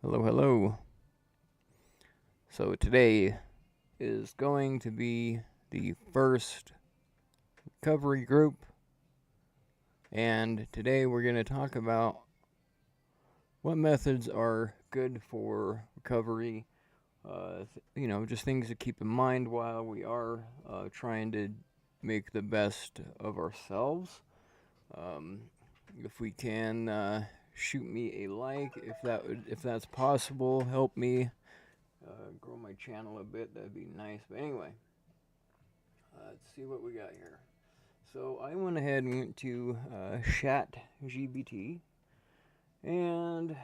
Hello, hello. So today is going to be the first recovery group, and today we're going to talk about what methods are good for recovery. Just things to keep in mind while we are trying to make the best of ourselves. Um, if we can shoot me a like, if that's possible, help me grow my channel a bit. That'd be nice. But anyway, let's see what we got here. So I went ahead and went to Chat GBT, and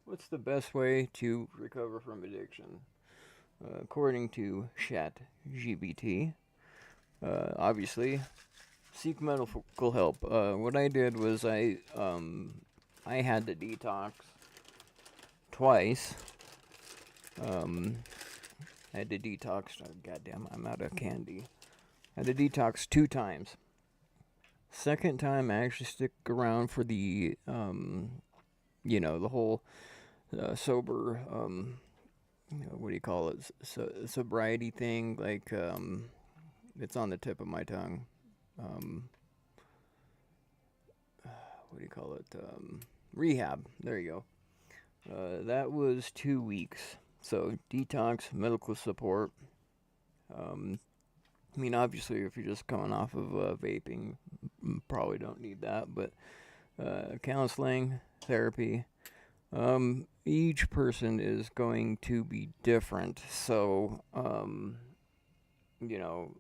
what's the best way to recover from addiction? According to Chat GBT, obviously seek medical help. What I did was I had to detox twice. Um, I had to detox. Oh, goddamn, I'm out of candy. I had to detox 2 times. Second time, I actually stick around for the whole sober, what do you call it, sobriety thing. Like, it's on the tip of my tongue. Um, what do you call it? Rehab. There you go. That was 2 weeks. So detox, medical support. Um, obviously, if you're just coming off of vaping, probably don't need that. But counseling, therapy. Each person is going to be different. So, you know,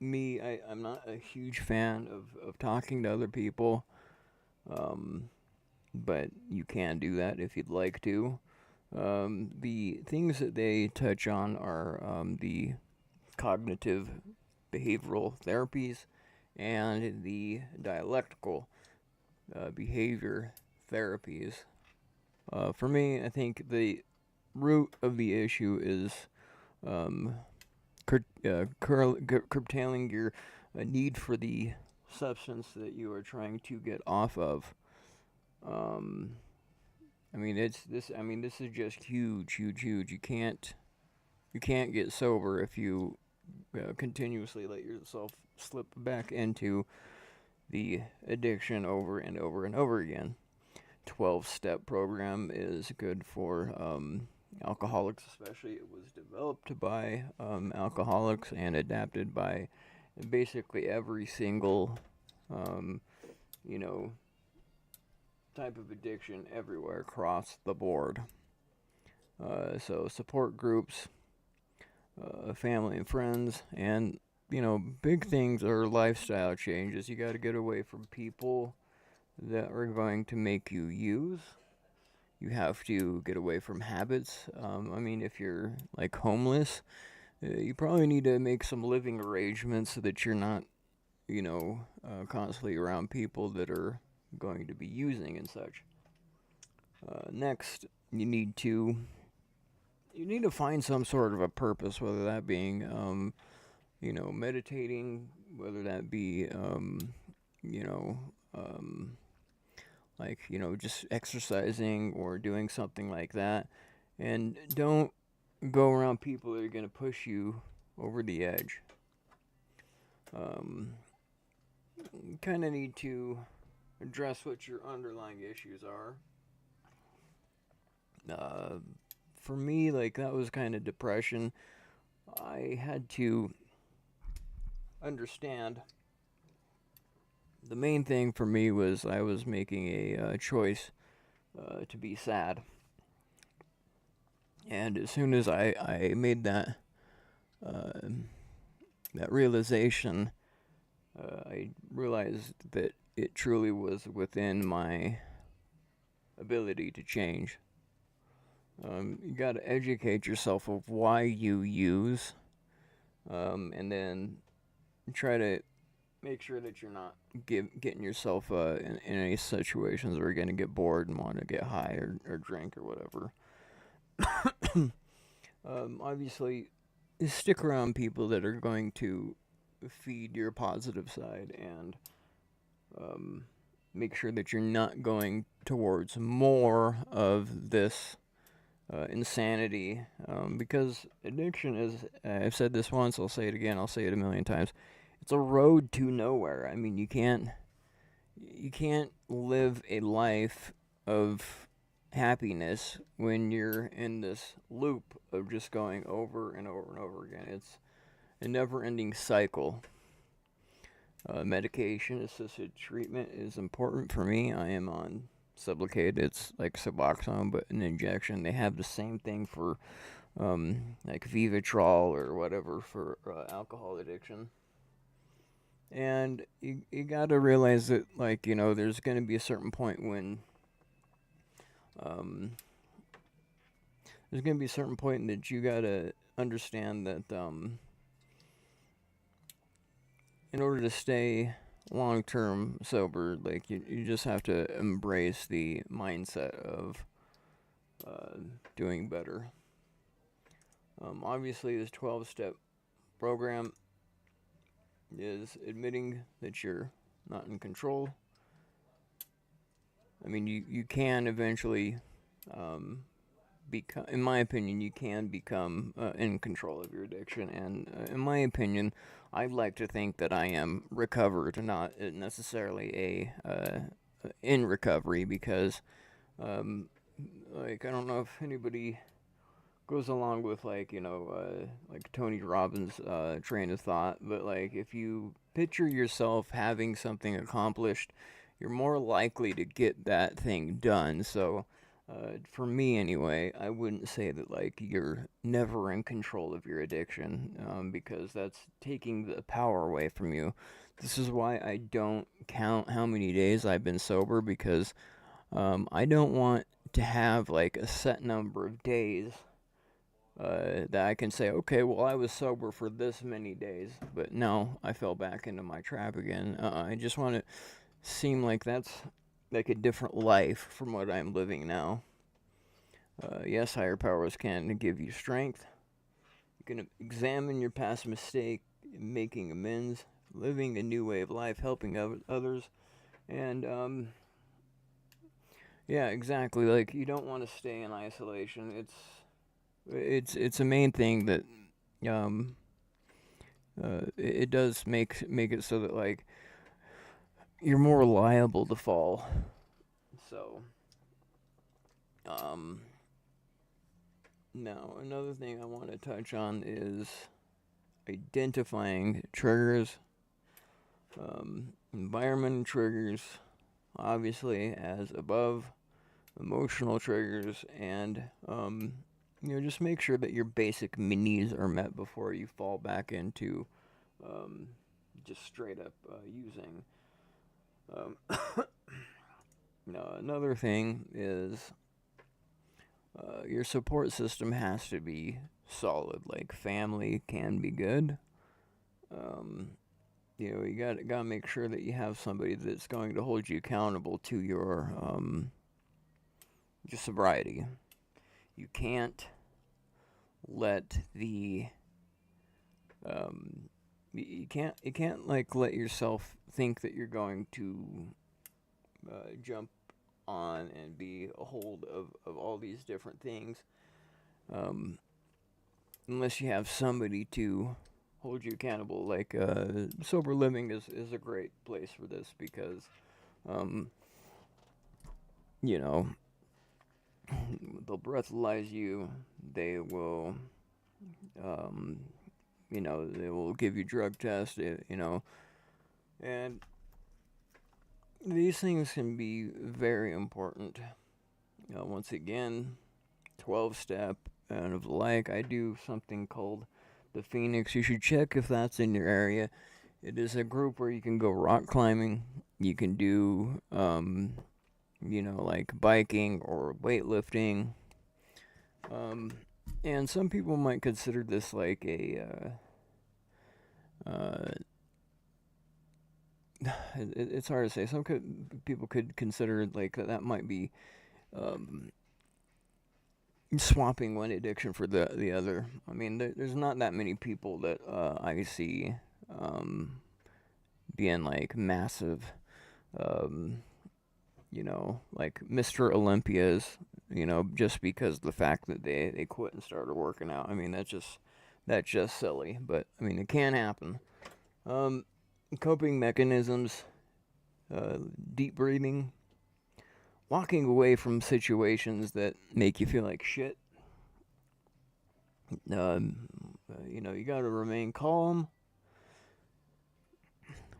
I'm not a huge fan of talking to other people. Um, but you can do that if you'd like to. The things that they touch on are the cognitive behavioral therapies and the dialectical behavior therapies. For me, I think the root of the issue is um, curtailing your need for the substance that you are trying to get off of. Um, it's this. This is just huge, huge, huge. You can't get sober if you continuously let yourself slip back into the addiction over and over and over again. 12-step program is good for alcoholics, especially. It was developed by alcoholics and adapted by basically every single, um, you know, type of addiction everywhere across the board. So support groups, family and friends, and big things are lifestyle changes. You got to get away from people that are going to make you use. You have to get away from habits. If you're like homeless, you probably need to make some living arrangements so that you're not, constantly around people that are going to be using and such. Next, you need to find some sort of a purpose, whether that being, meditating, whether that be, you know, um, just exercising or doing something like that. And don't go around people that are going to push you over the edge. Um, you kind of need to address what your underlying issues are. Uh, for me, like, that was kind of depression. I had to understand the main thing for me was I was making a choice to be sad. And as soon as I made uh, that realization, I realized that it truly was within my ability to change. You got to educate yourself of why you use, and then try to make sure that you're not getting yourself in any situations where you're going to get bored and want to get high or drink or whatever. Obviously, stick around people that are going to feed your positive side and um, make sure that you're not going towards more of this insanity, because addiction is, I've said this once, I'll say it again, I'll say it a million times, it's a road to nowhere. I mean, you can't live a life of happiness when you're in this loop of just going over and over and over again. It's a never-ending cycle. Medication assisted treatment is important for me. I am on Sublocade. It's like Suboxone, but an injection. They have the same thing for like Vivitrol or whatever for alcohol addiction. And you got to realize that, like, there's going to be a certain point when um, there's going to be a certain point that you got to understand that in order to stay long term sober, like, you just have to embrace the mindset of doing better. Obviously, this 12-step program is admitting that you're not in control. I mean, you can eventually become, in my opinion, you can become in control of your addiction. And in my opinion, I'd like to think that I am recovered, not necessarily in recovery, because like, I don't know if anybody goes along with, like, like Tony Robbins' train of thought, but like, if you picture yourself having something accomplished, you're more likely to get that thing done. So for me anyway, I wouldn't say that, like, you're never in control of your addiction, because that's taking the power away from you. This is why I don't count how many days I've been sober, because I don't want to have like a set number of days that I can say, okay, well, I was sober for this many days, but no, I fell back into my trap again. I just want to seem like that's like a different life from what I'm living now. Yes, higher powers can give you strength. You can examine your past mistake, making amends, living a new way of life, helping others, and yeah, exactly. Like, you don't want to stay in isolation. It's a main thing that um it does make it so that, like, you're more liable to fall. So um now another thing I want to touch on is identifying triggers, environmental triggers, obviously as above, emotional triggers, and just make sure that your basic needs are met before you fall back into um, just straight up using. Um, now, another thing is your support system has to be solid. Like, family can be good. Um, you gotta make sure that you have somebody that's going to hold you accountable to your sobriety. You can't let the you can't like let yourself think that you're going to jump on and be a hold of all these different things, um, unless you have somebody to hold you accountable. Like, sober living is a great place for this, because um, you know they'll breathalyze you. They will they will give you drug tests, and these things can be very important. Once again, 12 step and of the like. I do something called the Phoenix. You should check if that's in your area. It is a group where you can go rock climbing. You can do, like biking or weightlifting. And some people might consider this like it's hard to say. People could consider like that might be um, swapping one addiction for the other. I mean, there's not that many people that I see being like massive, um, like Mr. Olympias, just because of the fact that they quit and started working out. I mean, that's just silly, but I mean, it can happen. Um, Coping mechanisms, uh, deep breathing, walking away from situations that make you feel like shit. You got to remain calm.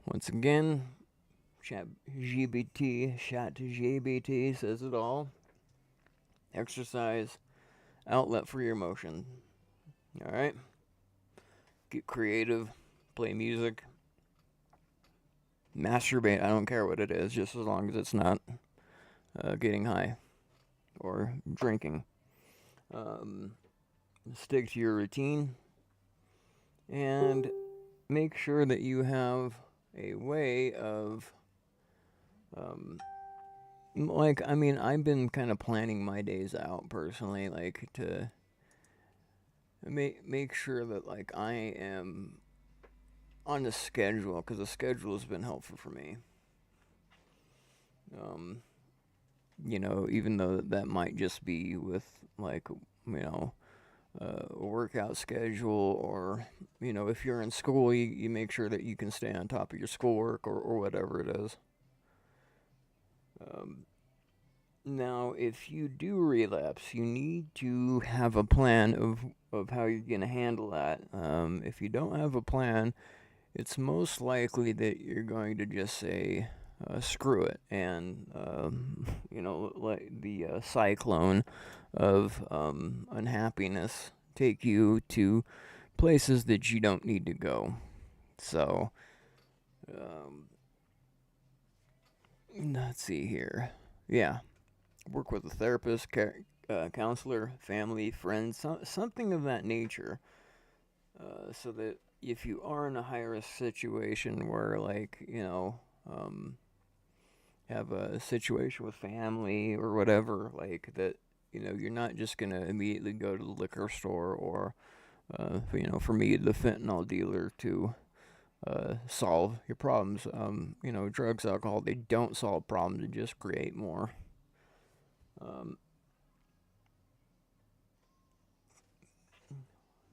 Once again, ChatGPT says it all. Exercise, outlet for your emotion. All right? Get creative, play music, masturbate. I don't care what it is, just as long as it's not getting high or drinking. Um, Stick to your routine and make sure that you have a way of I've been kind of planning my days out personally, like to make sure that like I am on the schedule, because the schedule has been helpful for me. Um, Even though that might just be with like a workout schedule, or if you're in school, you make sure that you can stay on top of your schoolwork, or whatever it is. Um, Now, if you do relapse, you need to have a plan of how you're going to handle that. If you don't have a plan, it's most likely that you're going to just say, screw it, and, let the cyclone of unhappiness take you to places that you don't need to go. So, um, let's see here. Yeah, work with a therapist, counselor, family, friends, something of that nature, so that if you are in a high risk situation where, like, have a situation with family or whatever, like that, you're not just gonna immediately go to the liquor store, or, for me, the fentanyl dealer to solve your problems. Drugs, alcohol, they don't solve problems, they just create more. Um,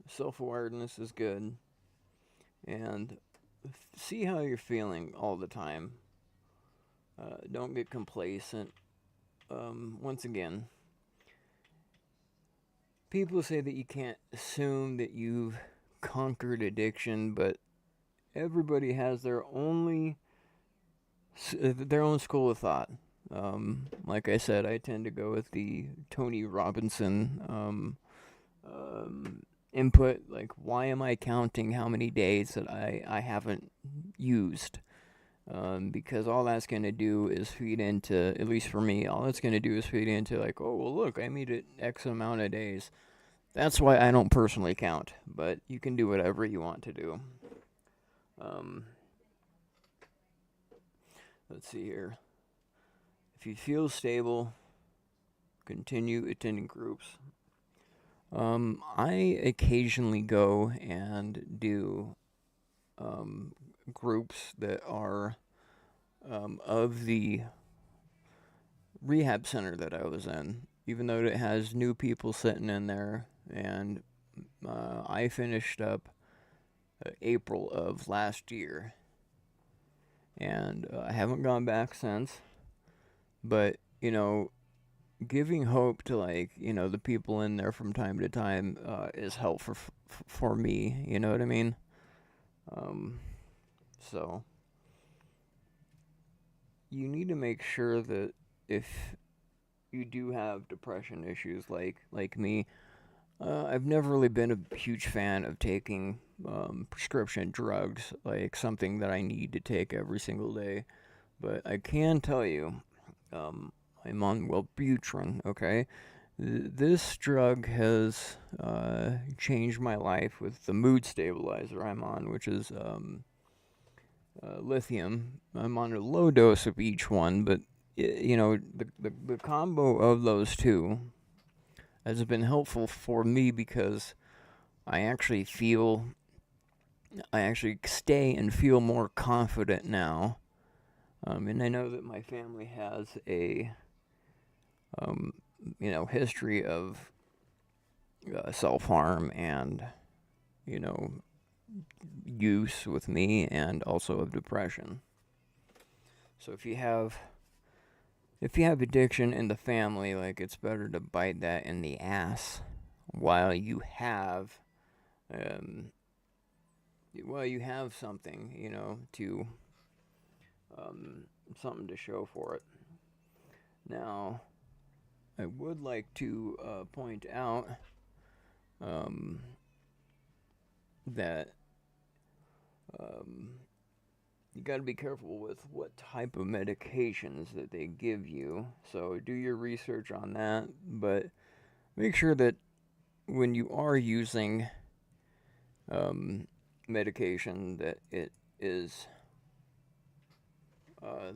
Self awareness is good, and see how you're feeling all the time. Don't get complacent. Once again, people say that you can't assume that you've conquered addiction, but everybody has their own school of thought. Like I said, I tend to go with the Tony Robinson input. Like, why am I counting how many days that I haven't used? Because all that's going to do is feed into, at least for me, all that's going to do is feed into, like, oh, well, look, I made it X amount of days. That's why I don't personally count, but you can do whatever you want to do. Um, let's see here. If you feel stable, continue attending groups. I occasionally go and do groups that are of the rehab center that I was in, even though it has new people sitting in there. And I finished up April of last year, and I haven't gone back since. But giving hope to, like, the people in there from time to time is helpful for me. You know what I mean? Um, so you need to make sure that if you do have depression issues, like me, I've never really been a huge fan of taking prescription drugs, like something that I need to take every single day. But I can tell you, I'm on Wellbutrin, okay? This drug has changed my life with the mood stabilizer I'm on, which is lithium. I'm on a low dose of each one, but the combo of those two has been helpful for me, because I actually stay and feel more confident now And I know that my family has a, history of self-harm and, you know, use with me, and also of depression. So if you have addiction in the family, like, it's better to bite that in the ass while you have um, something, to something to show for it. Now, I would like to point out um, that you got to be careful with what type of medications that they give you. So do your research on that, but make sure that when you are using medication, that it is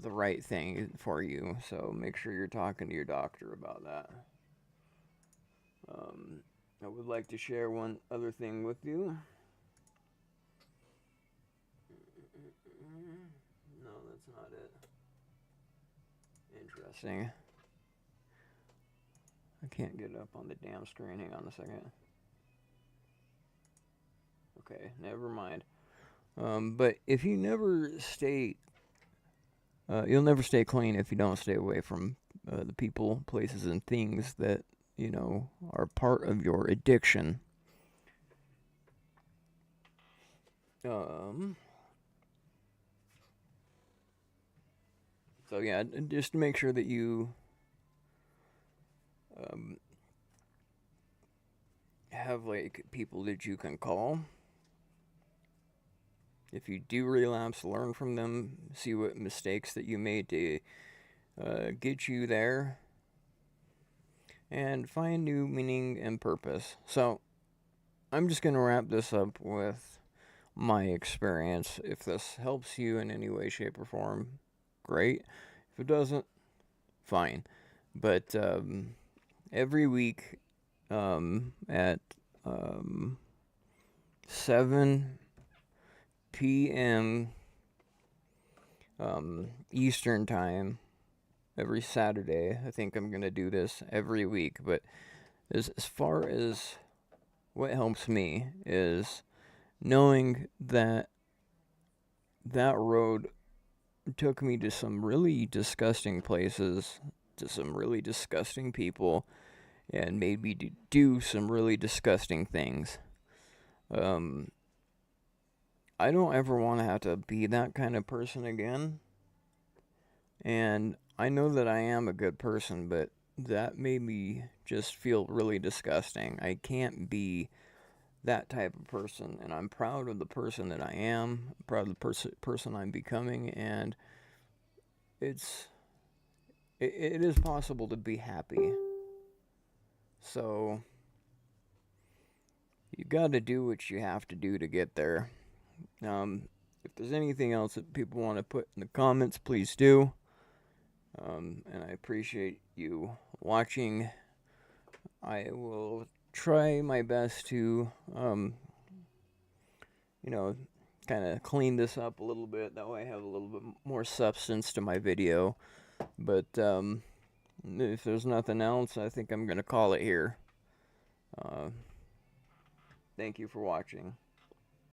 the right thing for you. So make sure you're talking to your doctor about that. I would like to share one other thing with you. No, that's not it. Interesting. I can't get it up on the damn screen. Hang on a second. Okay, never mind. But if you never stay, you'll never stay clean if you don't stay away from the people, places, and things that, are part of your addiction. So yeah, just make sure that you have, like, people that you can call. If you do relapse, learn from them, see what mistakes that you made to get you there, and find new meaning and purpose. So, I'm just going to wrap this up with my experience. If this helps you in any way, shape, or form, great. If it doesn't, fine. But every week at 7 p.m. Eastern Time, every Saturday. I think I'm going to do this every week. But as far as what helps me is knowing that road took me to some really disgusting places, to some really disgusting people, and made me do some really disgusting things. I don't ever want to have to be that kind of person again. And I know that I am a good person, but that made me just feel really disgusting. I can't be that type of person, and I'm proud of the person that I am, proud of the person I'm becoming, and it is possible to be happy. So you got to do what you have to do to get there. If there's anything else that people want to put in the comments, please do. And I appreciate you watching. I will try my best to, kind of clean this up a little bit. That way I have a little bit more substance to my video. But if there's nothing else, I think I'm going to call it here. Thank you for watching.